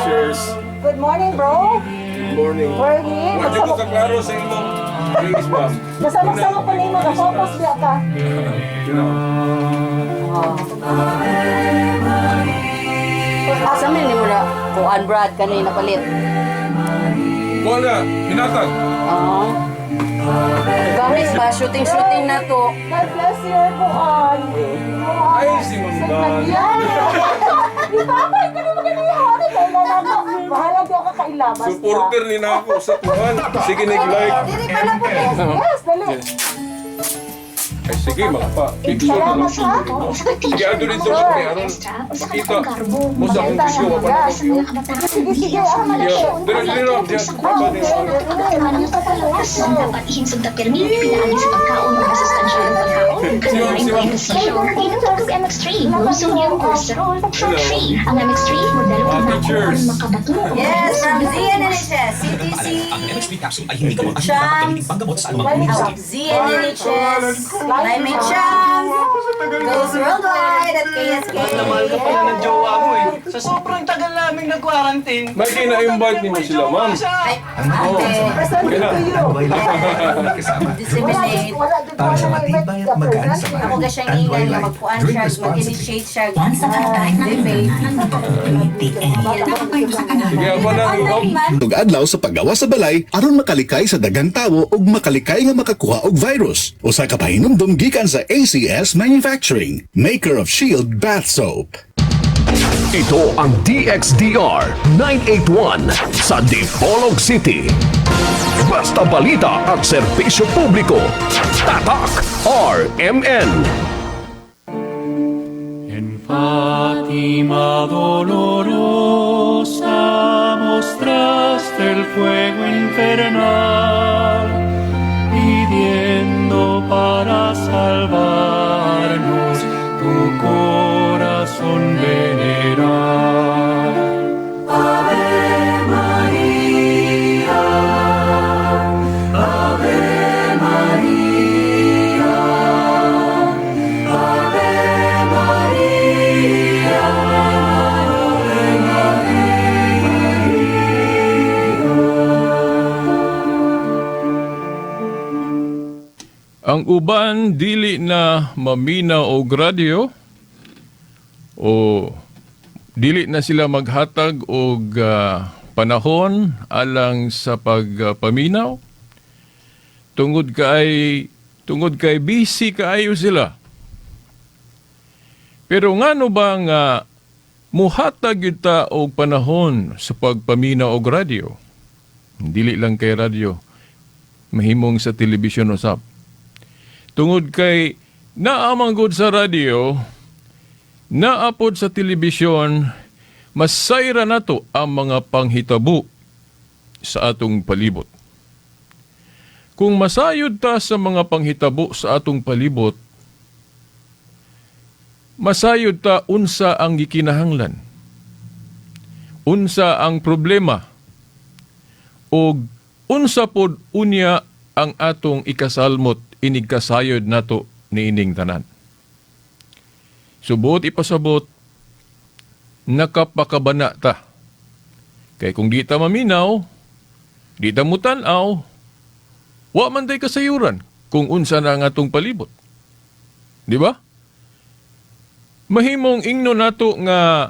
Cheers. Good morning, bro. Good morning. Morning. Wadyo ko kaklaro sa imong face, ma'am. Kasama-sama pa nimo ka focus biya ka. Asa man ni mo na kuan Brad kanina palit. Wala, hinatag. Oo. Gamis ba shooting na to. God bless your kuan. Ay, si Ma'am Dan. Di ba ba ka naman ganyan? Kailangan mo. Bahala di ako kailabas. Supporter ni na ako sa tuhan. Sige, nag-like. Dili pa na po. Yes, dali. Ay, sige, makapa. Picture Salamat na. ha. Sige, ando rin sa mga aron. Makita mo sa akong bisyo ka pa na. Sige, sige. Ah, malaki. Dilo, just papa din. Dapat ihinsog na permi, pinaagi sa pagkaon o masustansya ng pagkaon. Kanaring Si Ma'am. benepisyo, tinutog ang MX3, low sodium cholesterol, fat-free. Ang MX3, modelo Mga na teachers. ang makabato. Yes, from ZNNHS, CTC, Ang MX3 capsule ay hindi ka maaari makakabiling panggamot sa anumang uri ng sakit. ZNNHS, Climate Change, goes worldwide at KSK. Mahal ka pala ng jowa mo eh. Sa sobrang tagal naming nag-quarantine. May kina-invite niyo sila, ma'am. Ay, Oh. ate, Present to you. disseminate. Para sa matibay at magaan sa Ako ka siyang ingay nga magpuan siya, mag-initiate siya, debate. Sige, ako na. Ug adlaw sa paggawa sa balay aron makalikay sa daghang tawo ug makalikay nga makakuha og virus. Usa ka pahinumdom gikan sa ACS Manufacturing, maker of Shield Bath Soap. Ito ang DXDR 981 sa Dipolog City. Basta balita at serbisyo publiko. Tatak RMN. En Fátima dolorosa mostraste el fuego infernal, pidiendo para salvarnos tu corazón veneral. Ave María, Ave María, Ave María, Ave Ang uban dili na mamina og radyo o dili na sila maghatag og panahon alang sa pagpaminaw tungod kay busy kaayo sila. Pero ngano ba nga muhatag kita og panahon sa pagpaminaw og radyo? Dili lang kay radyo, mahimong sa telebisyon usab. Tungod kay naamanggod sa radyo, naapod sa telebisyon, masayra nato ang mga panghitabo sa atong palibot. Kung masayod ta sa mga panghitabo sa atong palibot, masayod ta unsa ang gikinahanglan, unsa ang problema, o unsa pod unya ang atong ikasalmot inig kasayod nato niining tanan. Subot ipasabot, nakapakabana ta. Kay kung di ta maminaw, di ta mutanaw, wa man tay kasayuran kung unsa na ang atong palibot. Di ba? Mahimong ingno nato nga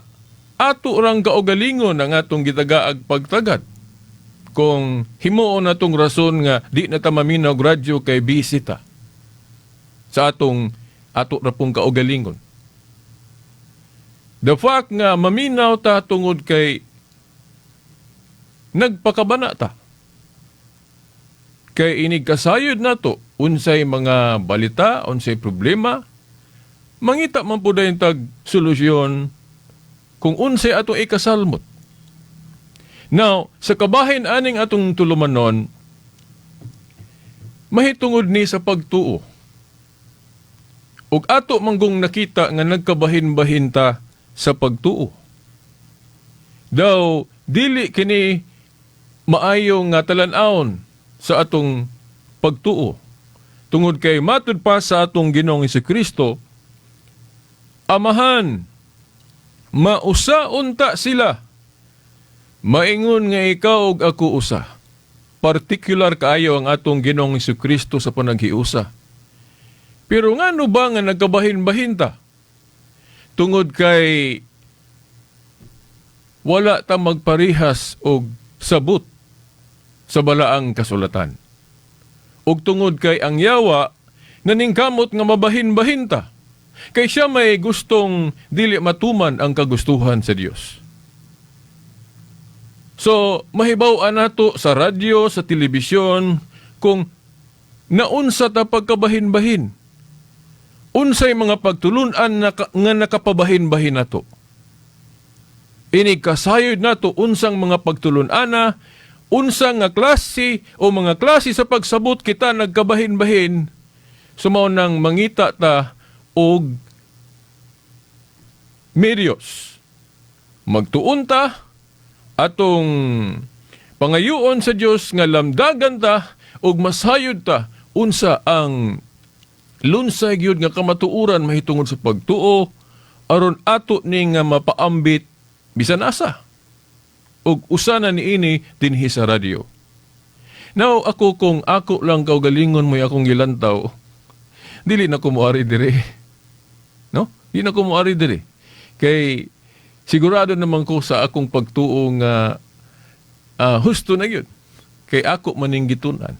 ato rang kaugalingon ang atong gitagaag pagtagad. Kung himuon natong rason nga di na ta maminaw og radyo kay bisita sa ato ra pong kaugalingon. The fact nga maminaw ta tungod kay nagpakabana ta. Kay inig kasayod nato unsay mga balita, unsay problema, mangita man po dayon tag solusyon kung unsay atong ikasalmot. Now, sa kabahin aning atong tulumanon, mahitungod ni sa pagtuo. Ug ato manggong nakita nga nagkabahin-bahin ta sa pagtuo. Daw, dili kini maayo nga talan-awon sa atong pagtuo. Tungod kay matud pa sa atong Ginoong Jesucristo, Amahan, mausaon ta sila Maingon nga ikaw ug ako usa. Particular kaayo ang atong Ginoong Jesucristo sa panaghiusa. Pero ngano ba nga nagkabahin-bahin ta? Tungod kay wala ta magparihas og sabot sa balaang kasulatan. Ug tungod kay ang yawa naningkamot nga mabahin-bahin ta. Kay siya may gustong dili matuman ang kagustuhan sa Dios. So, mahibaw-an nato sa radyo, sa telebisyon, kung naunsa ta pagkabahin-bahin. Unsay mga pagtulunan nga nakapabahin-bahin nato. Inig kasayod nato unsang mga pagtulunana, unsang nga klase o mga klase sa pagsabot kita nagkabahin-bahin, sumaw nang mangita ta og medios. Magtuon ta atong pangayuon sa Dios nga lamdagan ta ug masayod ta unsa ang lunsay gyud nga kamatuoran mahitungod sa pagtuo aron ato ni nga mapaambit bisan asa. Ug usa na niini dinhi sa radyo. Now ako kung ako lang kaugalingon mo akong gilantaw, dili na ko moari dire. No? Dili na ko moari dire. Kay sigurado naman ko sa akong pagtuo nga husto na yun. Kay ako maning gitunan.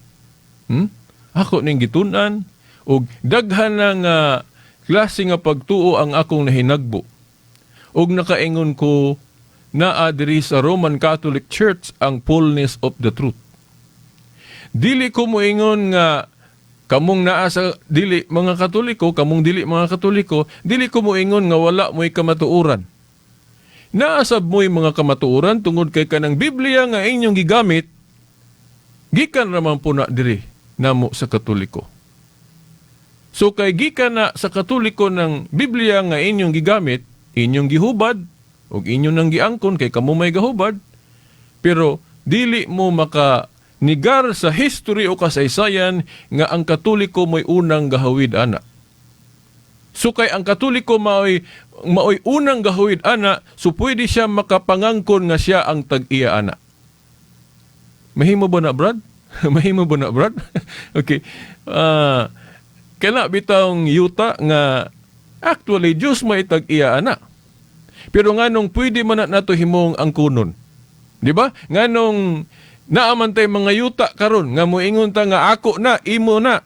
Ako ning gitunan ug daghan nga klase nga pagtuo ang akong nahinagbo. Ug nakaingon ko naa diri sa Roman Catholic Church ang fullness of the truth. Dili ko moingon nga kamong naa sa dili mga Katoliko, kamong dili mga Katoliko, dili ko moingon nga wala mo'y kamatuoran. Naasab mo'y mga kamatuoran tungod kay kanang Biblia nga inyong gigamit, gikan raman po na diri namo sa Katoliko. So kay gikan na sa Katoliko ng Biblia nga inyong gigamit, inyong gihubad, o inyong nang giangkon kay kamo may gahubad, pero dili mo makanigar sa history o kasaysayan nga ang Katoliko mo'y unang gahawid ana. So kay ang Katoliko maoy unang gahawid ana, so pwede siya makapangangkon nga siya ang tag-iya ana. Mahimo ba na, Brad? Mahimo ba na, Brad? Okay. Kana bitang yuta nga actually Diyos may tag-iya ana. Pero nganong pwede man nato himong angkunon. Di ba? Nganong naamantay mga yuta karon nga moingon ta nga ako na, imo na.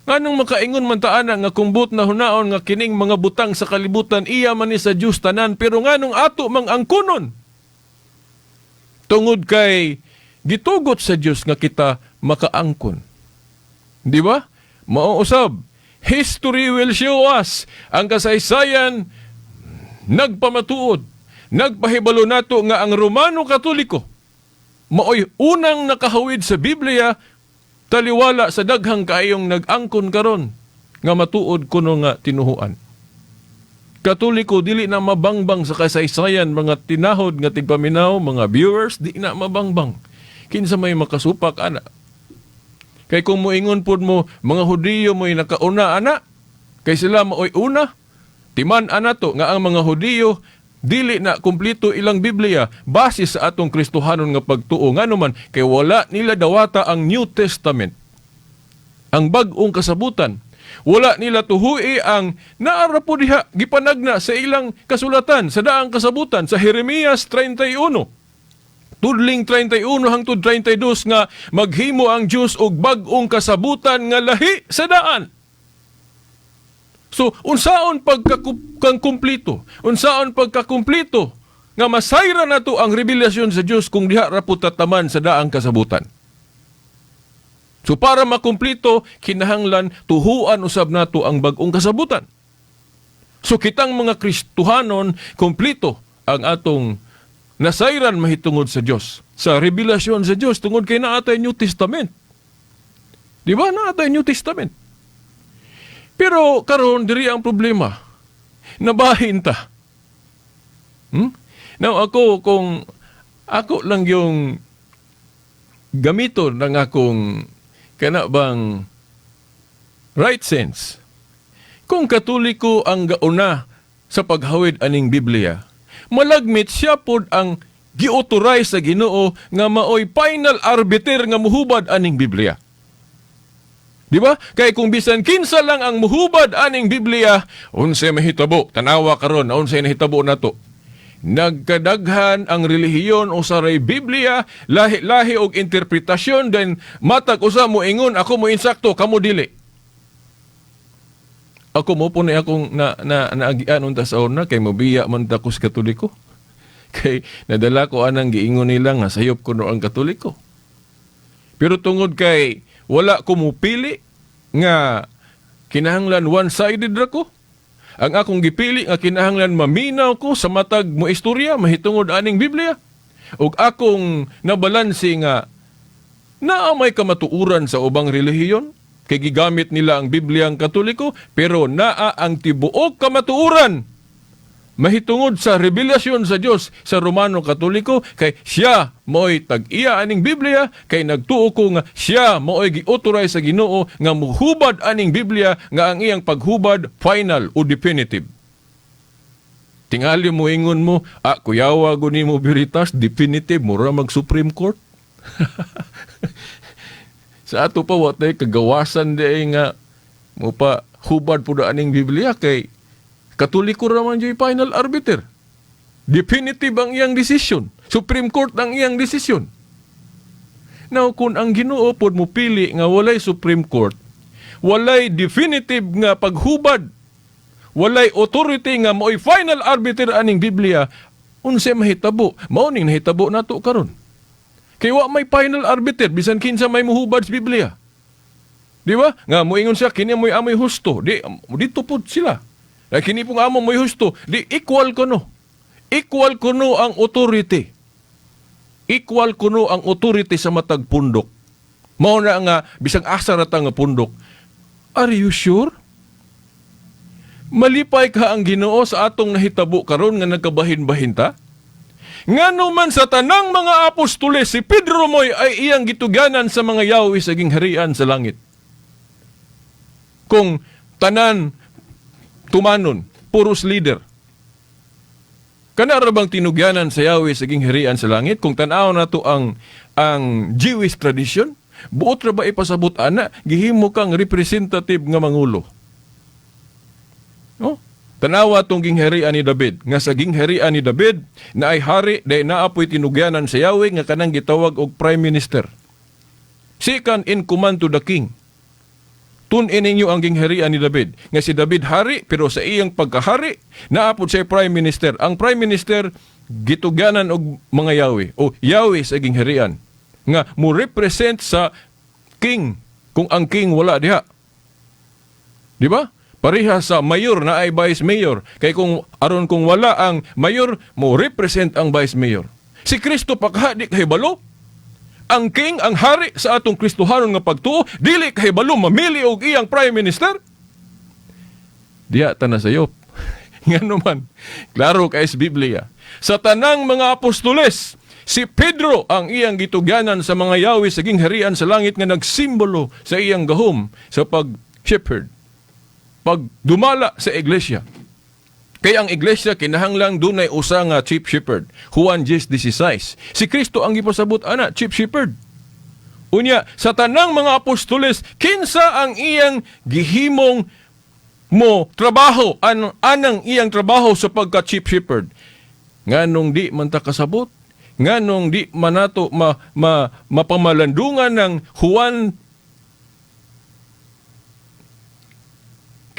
Nganong makaingon man ta ana nga kumbot na hunaon nga kining mga butang sa kalibutan iya man ni sa Dios tanan, pero nganong ato mang angkunon? Tungod kay gitugot sa Dios nga kita makaangkon. Di ba? Mauusab. History will show us ang kasaysayan nagpamatuod. Nagpahibalo nato nga ang Romano Katoliko maoy unang nakahawid sa Biblia taliwala sa daghang kaayong nag-angkon karon nga matuod kuno nga tinuhuan. Katoliko dili na mabangbang sa kasaysayan, mga tinahod nga tigpaminaw, mga viewers di na mabangbang. Kinsa may makasupak ana. Kay kung moingon pud mo mga Hudiyo mo'y nakauna ana, kay sila maoy una, timan ana to nga ang mga Hudiyo dili na kumpleto ilang Biblia base sa atong Kristohanon nga pagtuo. Ngano man kay wala nila dawata ang New Testament, ang bag-ong kasabutan. Wala nila tuhui ang naara po diha gipanagna sa ilang kasulatan sa daang kasabutan sa Jeremias 31. Tudling 31 hangtod 32 nga maghimo ang Dios og bag-ong kasabutan nga lahi sa daan. So, unsaon pagkakumpleto? Unsaon pagkakumpleto nga masayra nato ang revelasyon sa Dios kung diha ra po tataman sa daang kasabutan? So, para makumpleto, kinahanglan tuhuan usab nato ang bag-ong kasabutan. So, kitang mga Kristohanon, kumpleto ang atong nasayran mahitungod sa Dios, sa revelasyon sa Dios tungod kay naatay New Testament. Di ba? Naatay New Testament. Pero karon diri ang problema. Nabahin ta. Now ako, kung ako lang yung gamiton ng akong kana bang right sense, kung Katoliko ang gauna sa paghawid aning Biblia, malagmit siya pod ang giauthorize sa Ginoo nga maoy final arbiter nga muhubad aning Biblia. Di ba? Kay kung bisan kinsa lang ang muhubad aning Biblia, unsay mahitabo, tanawa karon, unsay nahitabo nato. Nagkadaghan ang relihiyon o saray Biblia, lahi-lahi og interpretasyon, then matag usa mo ingon, ako mo insakto, kamo dili. Ako mo po na akong naagian unta sa una, kay mabiya man takos Katoliko. Kay nadala ko anang giingon nila nga sayop ko no ang Katoliko. Pero tungod kay wala ko mupili nga kinahanglan one-sided ra ko. Ang akong gipili nga kinahanglan maminaw ko sa matag mo istorya mahitungod aning Biblia. Ug akong nabalansi nga naa may kamatuuran sa ubang relihiyon kay gigamit nila ang Biblia ang Katoliko pero naa ang tibuok kamatuuran mahitungod sa revelasyon sa Dios sa Romano Katoliko kay siya mo'y tag-iya aning Biblia kay nagtuo ko nga siya mo'y gi-authorize sa Ginoo nga muhubad aning Biblia nga ang iyang paghubad final o definitive. Tingali mo ingon mo, kuyawa guni mo Veritas, definitive mura mag Supreme Court. Sa ato pa watay kagawasan di nga mo pa hubad pud aning Biblia kay Katoliko raman dyan final arbiter. Definitive ang iyang desisyon. Supreme Court ang iyang desisyon. Now, kung ang Ginoo pod mo pili nga walay Supreme Court, walay definitive nga paghubad, walay authority nga mo'y final arbiter aning Biblia, unsay mahitabo? Mao ning nahitabo nato karon. Kay wa may final arbiter bisan kinsa may muhubad sa Biblia. Di ba? Nga moingon siya kini mo'y amoy husto. Dito pod sila. Kini pong amo mo'y husto, di equal kuno. Equal kuno ang authority. Equal kuno ang authority sa matag pundok. Mao na nga bisang asa ra ta nga pundok. Are you sure? Malipay ka ang Ginoo sa atong nahitabo karon nga nagkabahin-bahin ta? Ngano man sa tanang mga apostoles si Pedro mo'y ay iyang gitugyanan sa mga yawi sa gingharian sa langit. Kung tanan tumanon, puros leader. Kana ra bang tinugyanan sa Yahweh sa gingharian sa langit? Kung tan-aw na to ang Jewish tradition, buot ra ba ipasabot ana, gihimo kang representative nga mangulo. No? Tanawa tong gingharian ni David, nga sa gingharian ni David na ay hari dahil naapoy tinugyanan sa Yahweh nga kanang gitawag og prime minister. Second in command to the king. Tunin ninyo ang gingharian ni David. Nga si David hari, pero sa iyang pagkahari, naapod siya prime minister. Ang prime minister, gitugyanan og mga Yahweh, o Yahweh sa gingharian. Nga, mo represent sa king, kung ang king wala diha. Di ba? Pareha sa mayor na ay vice mayor. Kaya kung wala ang mayor, mo represent ang vice mayor. Si Kristo pagkahadi kahibalo, ang king, ang hari sa atong Kristohanon nga pagtuo, dili kahibalo mamili og iyang prime minister? Diya ta na sayop. Ngano man, klaro kay sa Biblia. Sa tanang mga apostoles, si Pedro ang iyang gitugyanan sa mga Yahweh sa gingharian sa langit nga nagsimbolo sa iyang gahom sa pag-shepherd, pagdumala sa iglesia. Kaya ang iglesia kinahanglang dunay usa nga chief shepherd, Juan 10:16. Si Kristo ang gipasabot ana, chief shepherd. Unya, sa tanang mga apostoles, kinsa ang iyang gihimong mo trabaho, anang iyang trabaho sa pagka-chief shepherd? Nganong di man ta kasabot? Nganong di man nato mapamalandungan ng Juan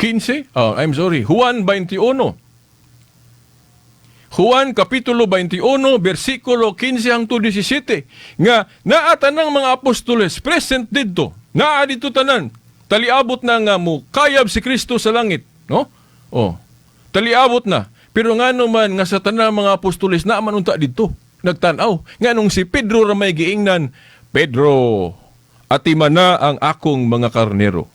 15? Juan 21. Juan Kapitulo 21, versikulo 15 hangtod 17. Nga, naa tanang mga apostoles, present dito. Naa dito tanan. Taliabot na nga mo, kayab si Kristo sa langit. No? Taliabot na. Pero nga naman, nga sa tanang mga apostoles, naa manunta dito. Nagtanaw. Nga nung si Pedro ramay giingnan, Pedro, atima na ang akong mga karnero.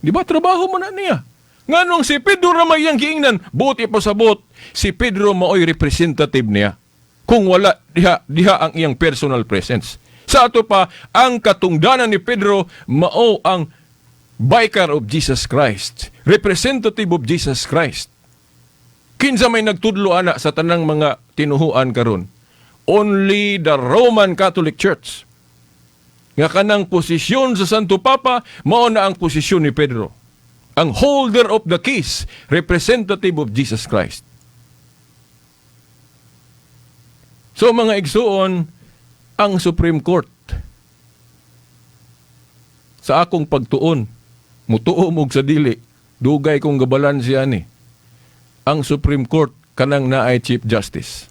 Di ba, trabaho mo na niya? Nganong si Pedro ramay yang giingnan, buot ipasabot, si Pedro maoy representative niya. Kung wala, diha ang iyang personal presence. Sa ato pa, ang katungdanan ni Pedro, mao ang vicar of Jesus Christ. Representative of Jesus Christ. Kinsa may nagtudlo ana sa tanang mga tinuhuan karon? Only the Roman Catholic Church. Nga kanang posisyon sa Santo Papa, mao na ang posisyon ni Pedro. Ang holder of the keys, representative of Jesus Christ. So mga igsuon, ang Supreme Court, sa akong pagtuon, mutuo mog sa dili, dugay kong gabalan siya ni. Ang Supreme Court kanang naay Chief Justice.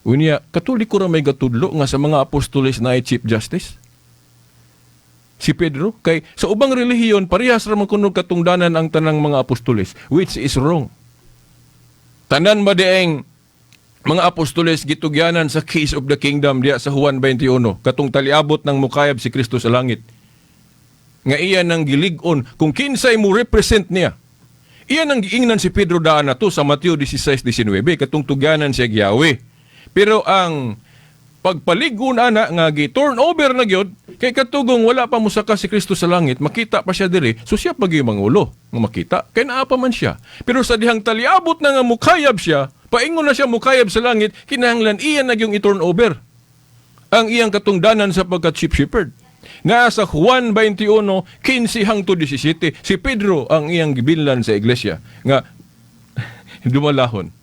Unya, Katoliko ra may gatudlo nga sa mga apostoles naay Chief Justice. Si Pedro, kay sa ubang relihiyon, parehas ra man kuno katungdanan ang tanang mga apostoles, which is wrong. Tanan madieng mga apostoles gitugyanan sa keys of the kingdom diya sa Juan 21, katong taliabot ng mukayab si Kristo sa langit. Nga iyan ang gilig-on kung kinsay mo represent niya. Iyan ang giingnan si Pedro daan na to sa Mateo 16:19, katong tugyanan siya Yahweh. Pero ang pagpaligon ana nga gi-turn over na gyud kay katugong wala pa musaka si Kristo sa langit, makita pa siya diri, so siya pagi mangulo nga makita kay naa pa man siya. Pero sa dihang taliabot na nga mukayab siya, paingon na siya mukayab sa langit, kinahanglan iyan na gyung i-turn over ang iyang katungdanan sa pagka chief shepherd. Nasa Juan 21, 15 hangtod 17, si Pedro ang iyang gibillan sa iglesia nga dumalahon.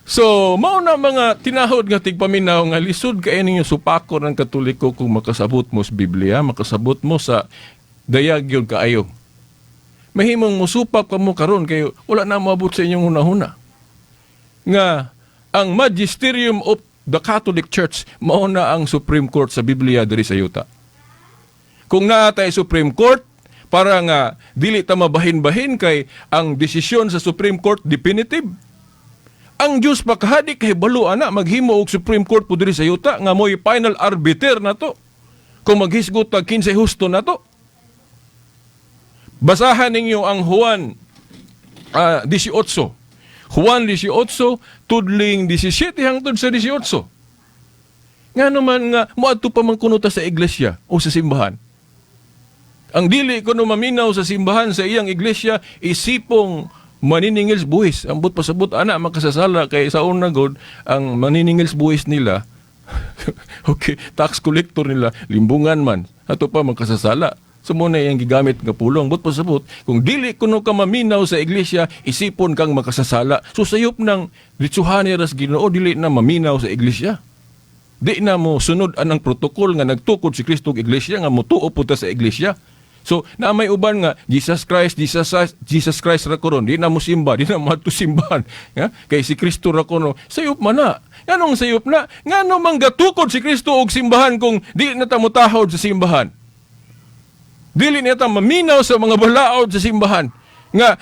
So, mao na mga tinahod nga tigpaminaw nga lisod kay ninyo supako ng Katoliko kung makasabot mo sa Biblia, makasabot mo sa dayag yun kaayo. Mahimong musupak ka mo karon kay wala na moabot sa inyong una-una. Nga ang magisterium of the Catholic Church mao na ang Supreme Court sa Biblia diri sa yuta. Kung naa tay Supreme Court para nga dili ta mabahin-bahin kay ang desisyon sa Supreme Court definitive. Ang Diyos pakahadi kay balo ana maghimo og Supreme Court po diri sa yuta nga mo'y final arbiter na to. Kung maghisgot tag 15 husto na to. Basahan ninyo ang Juan 18. Juan 18 tudling 17 hangtod sa 18. Nga naman nga moadto pa man kuno ta sa iglesia o sa simbahan. Ang dili kuno maminaw sa simbahan sa iyang iglesia isipong maniningils buhis. Ambot pasabot ana makasasala kay sa una god ang maniningils buhis nila. Okay, tax collector nila limbungan man. Ato pa makasasala. Sumuna yung gigamit nga pulong. Ambot pasabot kung dili kuno ka maminaw sa iglesia isipon kang makasasala. So sayop ng ritsuhan ni ras Ginoo dili na maminaw sa iglesia. Di na mo sunod anang protokol nga nagtukod si Kristo og iglesia nga motuo puta sa iglesia. So, na may uban nga, Jesus Christ ra koron, di na mo simba, di na mo ato simbahan. Ya? Kay si Kristo ra kono, sayop man na. Nganong sayop na? Ngano man gatukod si Kristo og simbahan kung di na ta motahod sa simbahan? Dili na ta maminaw sa mga balaod sa simbahan. Nga,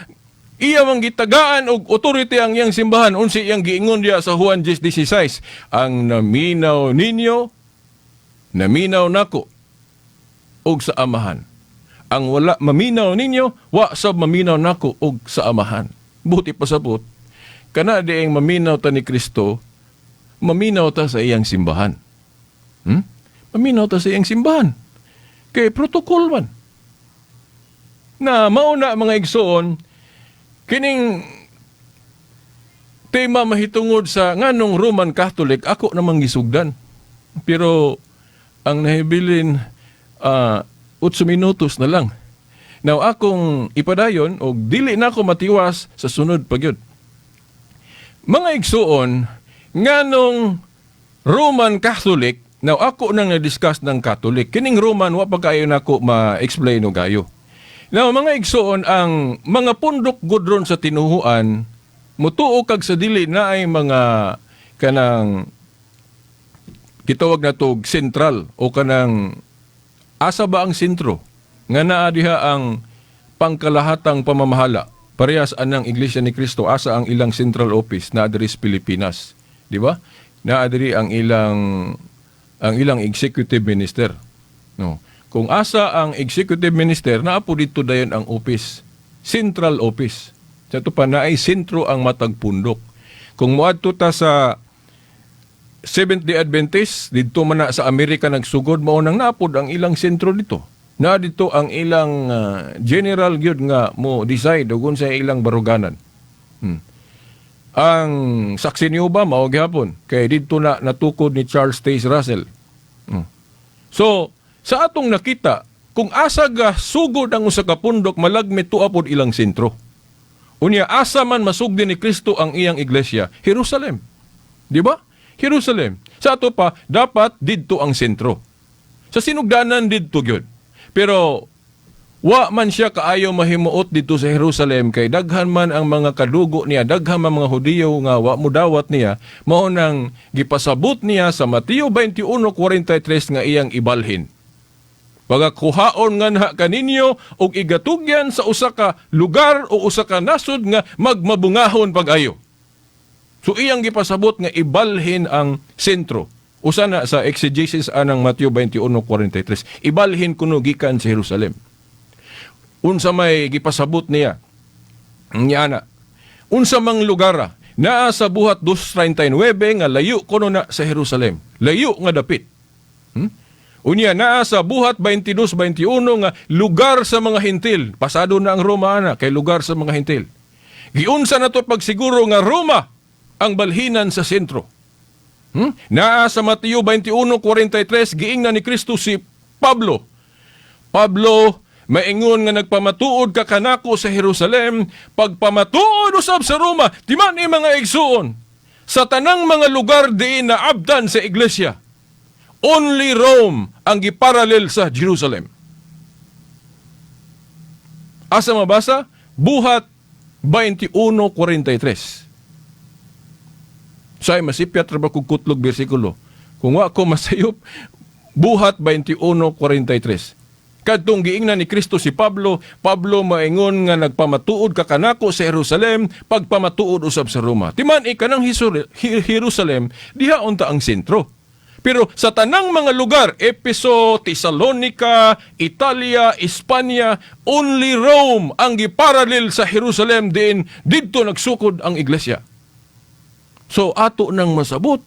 iya mang gitagaan og authority ang iyang simbahan. Unsi iyang giingon diya sa Juan 16, ang naminaw ninyo, naminaw nako, og sa amahan. Ang wala maminaw ninyo, wa sab maminaw nako og sa amahan. Buti pasabot, kana dieng maminaw ta ni Kristo, maminaw ta sa iyang simbahan. Maminaw ta sa iyang simbahan. Kay protokol man. Na mauna mga igsoon, kining tema mahitungod sa nganong Roman Catholic, ako namang gisugdan. Pero ang nahibilin 8 minutos na lang. Now, akong ipadayon o dili na ako matiwas sa sunod pagyod. Mga igsuon, nganong Roman Catholic, now ako nang na-discuss ng Catholic, kining Roman, wapag kayo na ako ma-explain o gayo. Now, mga igsuon, ang mga pundok gudron sa tinuhuan, mutuo kag sa dili na ay mga kanang kitawag na to sentral o kanang asa ba ang sentro nga naa diha ang pangkalahatang pamamahala parehas anang Iglesia ni Cristo asa ang ilang central office na diri sa Pilipinas, di ba? Naa diri ang ilang executive minister, no. Kung asa ang executive minister, naa po dito dayon ang office, central office. Sa to pa na ay sentro ang matag pundok. Kung moadto ta sa Seventh-day Adventist, dito man na sa Amerika nagsugod, maunang napod ang ilang sentro dito. Na dito ang ilang general gyud nga mo decide o kung sa ilang baruganan. ang saksi ni Obama o gihapon kay didto na natukod ni Charles Taze Russell. So, sa atong nakita, kung asa ga sugod ang usa ka pundok malagmit tuapod ilang sentro. Unya asa man masugdi ni Kristo ang iyang iglesia, Jerusalem. Di ba? Jerusalem. Sa ato pa, dapat didto ang sentro. Sa sinugdanan didto gyud. Pero wa man siya kaayo mahimuot dito sa Jerusalem kay daghan man ang mga kadugo niya, daghan man mga Hudiyo nga wa mo dawat niya, mao nang gipasabot niya sa Mateo 21:43 nga iyang ibalhin. Pagakuhaon nga na kaninyo og igatugyan sa usa ka lugar o usa ka nasod nga magmabungahon pag-ayo. So iyang gipasabot nga ibalhin ang sentro. Usa na sa exegesis anang Mateo 21:43. Ibalhin kuno gikan sa Jerusalem. Unsa may gipasabot niya? Nyana. Unsa mang lugar naa sa buhat 2:39 nga layo kuno na sa Jerusalem. Layo nga dapit. Unya naa sa buhat 22:21 nga lugar sa mga hintil. Pasado na ang Roma ana kay lugar sa mga hintil. Giunsa na to pagsiguro nga Roma ang balhinan sa sentro. Naa sa Mateo 21:43 giingnan ni Kristo si Pablo. Pablo, maingon nga nagpamatuod ka kanako sa Jerusalem, pagpamatuod usab sa Roma, timan mga igsuon, sa tanang mga lugar diin na abdan sa iglesia. Only Rome ang giparalel sa Jerusalem. Asa mabasa? Buhat 21:43. Say masipyat ra ba kog kutlog bersikulo? Kung wa ko masayop, buhat 21:43. Kadtong giingnan ni Kristo si Pablo, Pablo maingon nga nagpamatuod ka kanako sa Jerusalem, pagpamatuod usab sa Roma. Timan ikanang Jerusalem, diha unta ang sentro. Pero sa tanang mga lugar, Efeso, Tesalonica, Italia, Espanya, only Rome ang giparalel sa Jerusalem din didto nagsukod ang iglesia. So ato nang masabot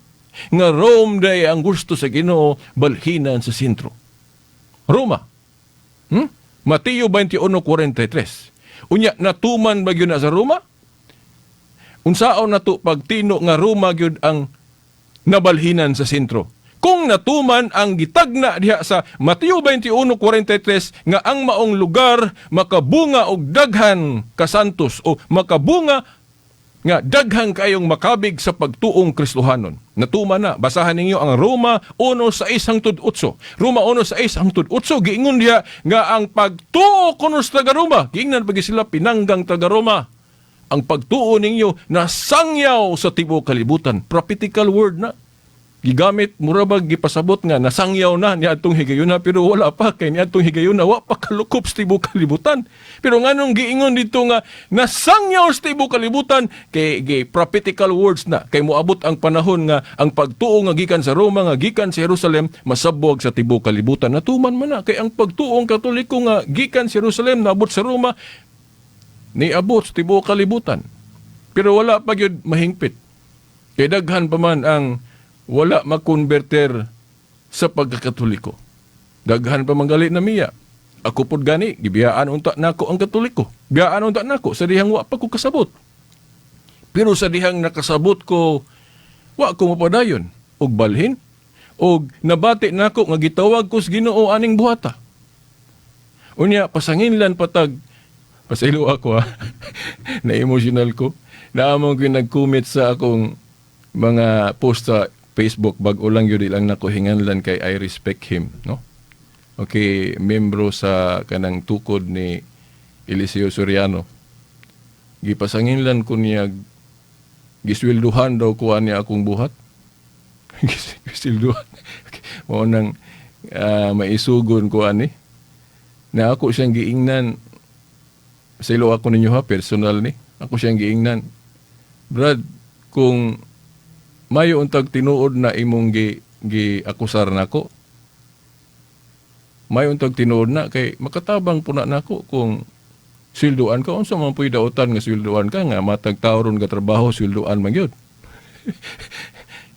nga Rome day ang gusto sa Ginoo balhinan sa sentro. Roma. Mateo 21:43. Unya natuman ba gyud na sa Roma? Unsaon nato pagtino nga Roma gyud ang nabalhinan sa sentro? Kung natuman ang gitagna diha sa Mateo 21:43 nga ang maong lugar makabunga og daghan ka santos o makabunga nga daghan kayong makabig sa pagtuong Kristohanon. Natuman na, basahan ninyo ang Roma 1:6-8. Roma 1:6-8, giingon diha nga ang pagtuo kuno sa taga-Roma, giingnan pag sila pinanggang taga-Roma. Ang pagtuo ninyo nasangyaw sa tibuok kalibutan. Prophetical word na. Gigamit murabag gipasabot nga nasangyaw na ni atong higayuna pero wala pa kay ni atong higayuna wa pa kalukop sa tibuok kalibutan. Pero nganong giingon dito nga nasangyaw sa tibuok kalibutan kay prophetical words na kay moabot ang panahon nga ang pagtuo nga gikan sa Roma nga gikan sa Jerusalem masabwag sa tibuok kalibutan. Natuman man na kay ang pagtuong Katoliko nga gikan sa Jerusalem naabot sa Roma niabot sa tibuok kalibutan. Pero wala pa gyud mahingpit. Kay daghan pa man ang wala makonverter sa pagkakatoliko. Daghan pa manggali na miya. Ako pod gani, gibiyaan unta nako ang Katoliko. Biyaan unta nako sa dihang wa pa ko kasabot. Pero sa dihang nakasabot ko, wa ko mapadayon og balhin og nabati nako nga gitawag ko sa Ginoo aning buhata. Unya pasanginlan patag pasaylo ako na emotional ko. Naamong ko nag-comment sa akong mga post sa Facebook bag-o lang yun lang nako hinganlan kay I respect him, no? Okay, membro sa kanang tukod ni Eliseo Soriano. Gipasanginlan ko niya giswelduhan daw ko niya akong buhat. Giswelduhan. Mo nang maisugon ko ani. Na ako siyang giingnan sa ilo ako ninyo ha, personal ni. Ako siyang giingnan. Brad, kung mayo untag tinuod na imong gi-akusar nako. Mayo untag tinuod na kay makatabang puna nako kung sweldoan ka unsa man puy daotan nga sweldoan ka nga matag tawron nga trabaho sweldoan man gyud.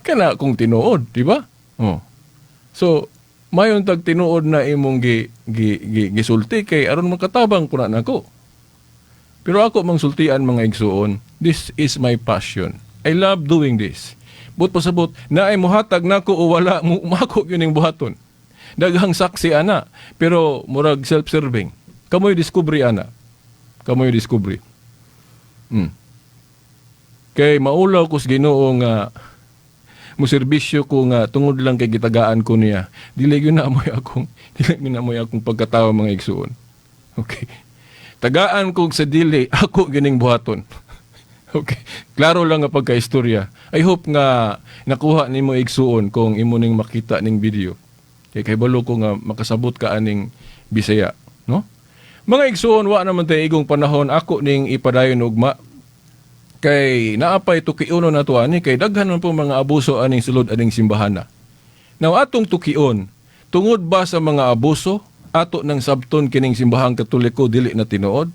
Kana kung tinuod, di ba? Oh. So mayo untag tinuod na imong gisulti kay aron makatabang puna nako. Pero ako mangsultian mga igsuon, this is my passion. I love doing this. But pasabot, na ay muhatag nako o wala, mako yun yung buhaton. Daghang saksi ana, pero murag self-serving. Kamoy discovery ana. Kamoy discovery. Kay maulaw ko sa Ginoo nga muserbisyo ko nga tungod lang kay gitagaan ko niya. Dili gyud na amoy akong pagkatawa mga igsuon. Okay. Tagaan ko sa dili, ako gining buhaton. Okay. Klaro lang nga pagka-istorya. I hope nga nakuha nimo igsuon kung imo ning makita ning video. Kay balo ko nga makasabot ka aning Bisaya, no? Mga igsuon, wa naman tayo igong panahon ako ning ipadayon ugma. Kay naapay tukiuno na to ani kay daghan man po mga abuso aning sulod aning simbahana. Now atong tukion, tungod ba sa mga abuso ato ng sabton kining simbahang Katoliko dili na tinuod?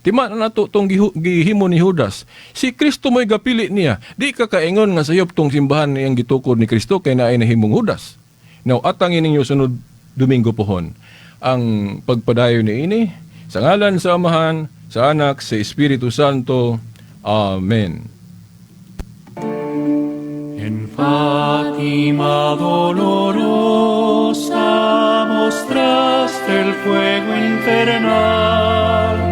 Tima na nato tong gihimo ni Judas. Si Kristo mo'y gapili niya. Di ka kaingon nga sayop tong simbahan niyang gitukod ni Kristo kay naay nahimong Judas. Now atang ininyo sunod Domingo pohon ang pagpadayon ni ini sa ngalan sa Amahan, sa Anak, sa Espiritu Santo. Amen. En Fátima dolorosa mostraste el fuego infernal,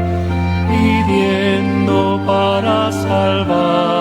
pidiendo para salvar